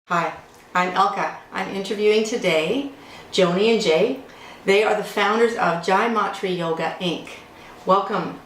Hi, I'm Elka. I'm interviewing today Joni and Jay. They are the founders of JaiMaTri Yoga, Inc. Welcome.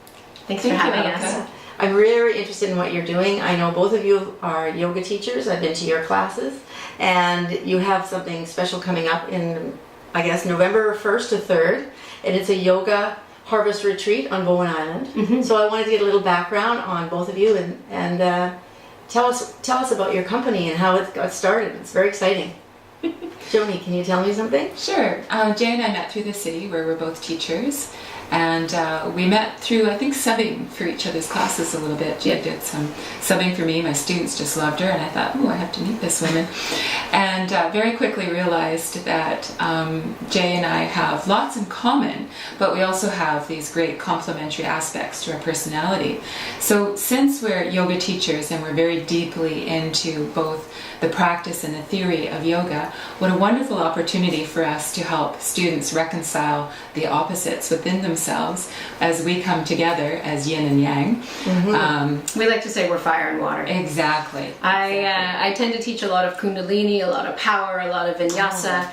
Thanks for having us. I'm very interested in what you're doing. I know both of you are yoga teachers. I've been to your classes, and you have something special coming up in, I guess, November 1st to 3rd, and it's a yoga harvest retreat on Bowen Island. So I wanted to get a little background on both of you and tell us about your company and how it got started. It's very exciting. Joni, can you tell me something? Sure. Jay and I met through the city where we're both teachers, and we met through, I think, subbing for each other's classes a little bit. Jay did some subbing for me. My students just loved her, and I thought, oh, I have to meet this woman. And very quickly realized that Jay and I have lots in common, but we also have these great complementary aspects to our personality. So since we're yoga teachers and we're very deeply into both the practice and the theory of yoga, what a wonderful opportunity for us to help students reconcile the opposites within themselves as we come together as yin and yang. We like to say we're fire and water. Exactly. I tend to teach a lot of kundalini, a lot of power, a lot of vinyasa.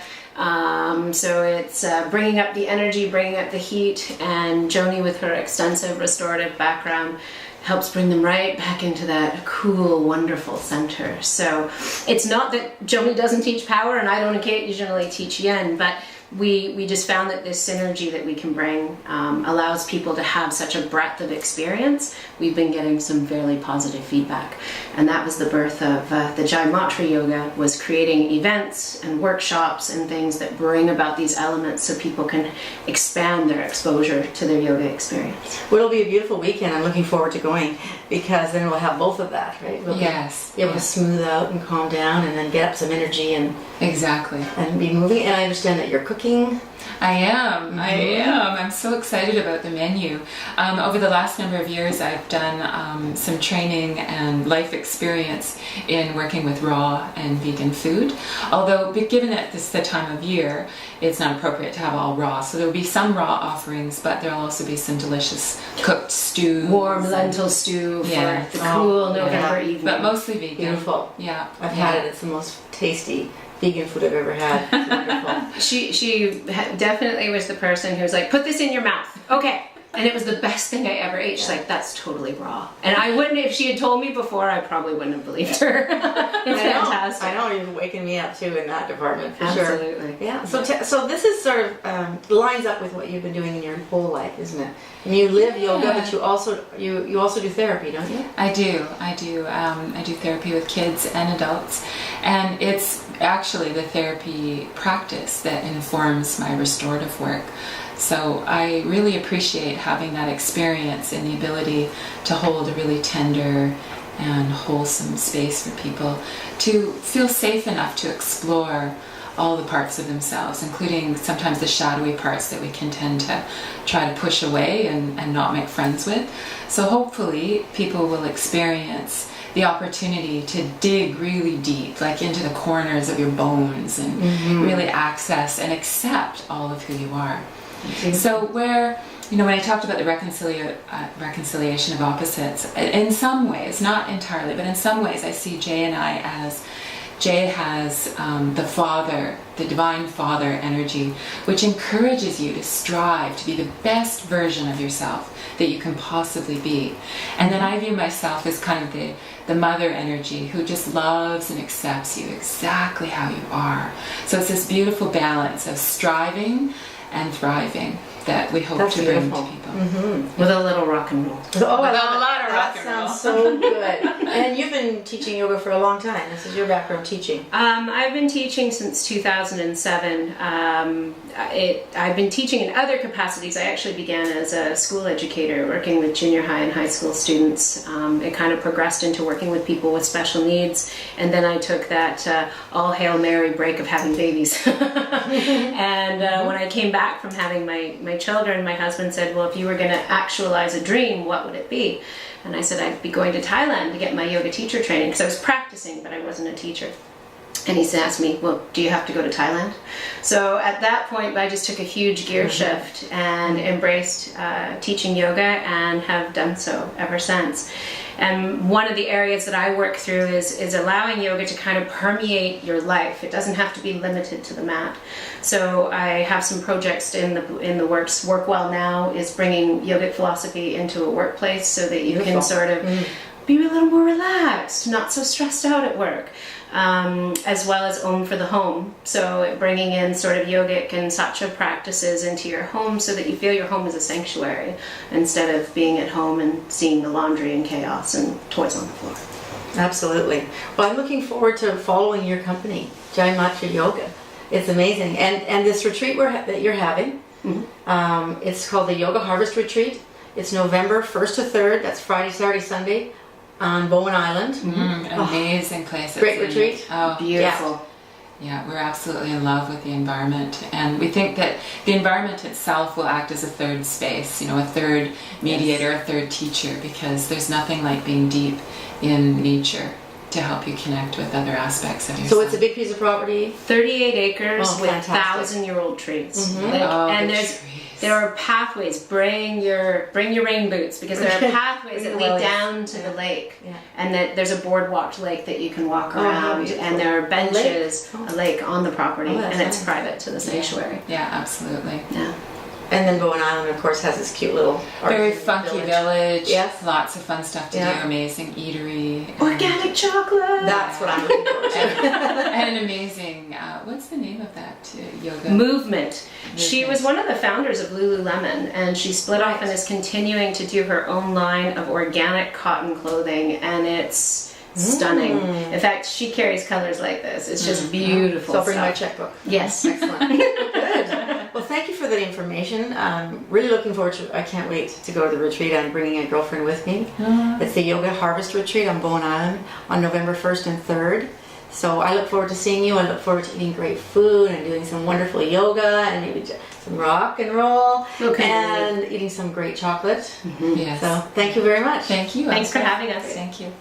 So it's bringing up the energy, bringing up the heat, and Joni, with her extensive restorative background, helps bring them right back into that cool, wonderful center. So it's not that Joni doesn't teach power and I don't occasionally teach yin, but we just found that this synergy that we can bring allows people to have such a breadth of experience. We've been getting some fairly positive feedback, and that was the birth of the JaiMaTri Yoga, was creating events and workshops and things that bring about these elements so people can expand their exposure to their yoga experience. Well, it'll be a beautiful weekend. I'm looking forward to going, because then we'll have both of that, right? We'll be able to smooth out and calm down and then get up some energy and be moving. And I understand that you're cooking. I am. I'm so excited about the menu. Over the last number of years, I've done some training and life experience in working with raw and vegan food. Although, given that this is the time of year, it's not appropriate to have all raw. So there will be some raw offerings, but there will also be some delicious cooked stew. Warm lentil stew for the cool November evening. But mostly vegan. Beautiful. Yeah. I've had it. It's the most tasty vegan food I've ever had. It's wonderful. She definitely was the person who was like, put this in your mouth. Okay. And it was the best thing I ever ate. She's like, that's totally raw. And I wouldn't, if she had told me before, I probably wouldn't have believed her. It's fantastic. I know, you're waking me up too in that department, for Absolutely. sure. Yeah. So this is sort of lines up with what you've been doing in your whole life, isn't it? And you live yoga, but you also do therapy, don't you? I do. I do therapy with kids and adults, and it's actually the therapy practice that informs my restorative work. So I really appreciate having that experience and the ability to hold a really tender and wholesome space for people to feel safe enough to explore all the parts of themselves, including sometimes the shadowy parts that we can tend to try to push away and not make friends with. So hopefully people will experience the opportunity to dig really deep, like into the corners of your bones, and really access and accept all of who you are. So where, when I talked about the reconciliation of opposites, in some ways, not entirely, but in some ways I see Jay and I as Jay has the Father, the Divine Father energy, which encourages you to strive to be the best version of yourself that you can possibly be. And then I view myself as kind of the Mother energy, who just loves and accepts you exactly how you are. So it's this beautiful balance of striving and thriving that we hope to bring to people. With a little rock and roll. With a lot of rock and roll. That sounds so good. And you've been teaching yoga for a long time. This is your background, teaching. I've been teaching since 2007. I've been teaching in other capacities. I actually began as a school educator, working with junior high and high school students. It kind of progressed into working with people with special needs, and then I took that all Hail Mary break of having babies. And when I came back from having my children, my husband said, well, if you were going to actualize a dream, what would it be? And I said, I'd be going to Thailand to get my yoga teacher training, because I was practicing, but I wasn't a teacher. And he asked me, well, do you have to go to Thailand? So at that point, I just took a huge gear shift and embraced teaching yoga, and have done so ever since. And one of the areas that I work through is allowing yoga to kind of permeate your life. It doesn't have to be limited to the mat. So I have some projects in the works. Work Well Now is bringing yogic philosophy into a workplace so that you can sort of be a little more relaxed, not so stressed out at work. As well as Om for the home. So bringing in sort of yogic and satya practices into your home so that you feel your home is a sanctuary instead of being at home and seeing the laundry and chaos and toys on the floor. Absolutely. Well, I'm looking forward to following your company, JaiMaTri Yoga. It's amazing. And this retreat that you're having, it's called the Yoga Harvest Retreat. It's November 1st to 3rd. That's Friday, Saturday, Sunday on Bowen Island. Amazing place. Great retreat. Oh, Beautiful. Yeah, we're absolutely in love with the environment, and we think that the environment itself will act as a third space, a third mediator, a third teacher, because there's nothing like being deep in nature to help you connect with other aspects of yourself. So it's a big piece of property? 38 acres with fantastic. 1,000-year-old trees. And there are pathways. Bring your rain boots, because there are pathways that lead down to the lake, and that there's a boardwalked lake that you can walk around, and there are benches, a lake on the property, and it's private to the sanctuary. Yeah, absolutely. Yeah. And then Bowen Island, of course, has this cute little very funky village. Yes. Lots of fun stuff to do. Amazing eatery. Organic chocolate. That's what I'm looking forward to. And an amazing, what's the name of that yoga? Movement. She was one of the founders of Lululemon, and she split off and is continuing to do her own line of organic cotton clothing, and it's stunning. In fact, she carries colors like this. It's just beautiful. So I'll bring my checkbook. Yes. Excellent. Good. Well, thank you for that information. I'm really looking forward to I can't wait to go to the retreat. I'm bringing a girlfriend with me. It's the Yoga Harvest Retreat on Bowen Island on November 1st and 3rd. So I look forward to seeing you. I look forward to eating great food and doing some wonderful yoga and maybe some rock and roll and eating some great chocolate. Yes. So thank you very much. Thank you. Thanks for having us. Thank you.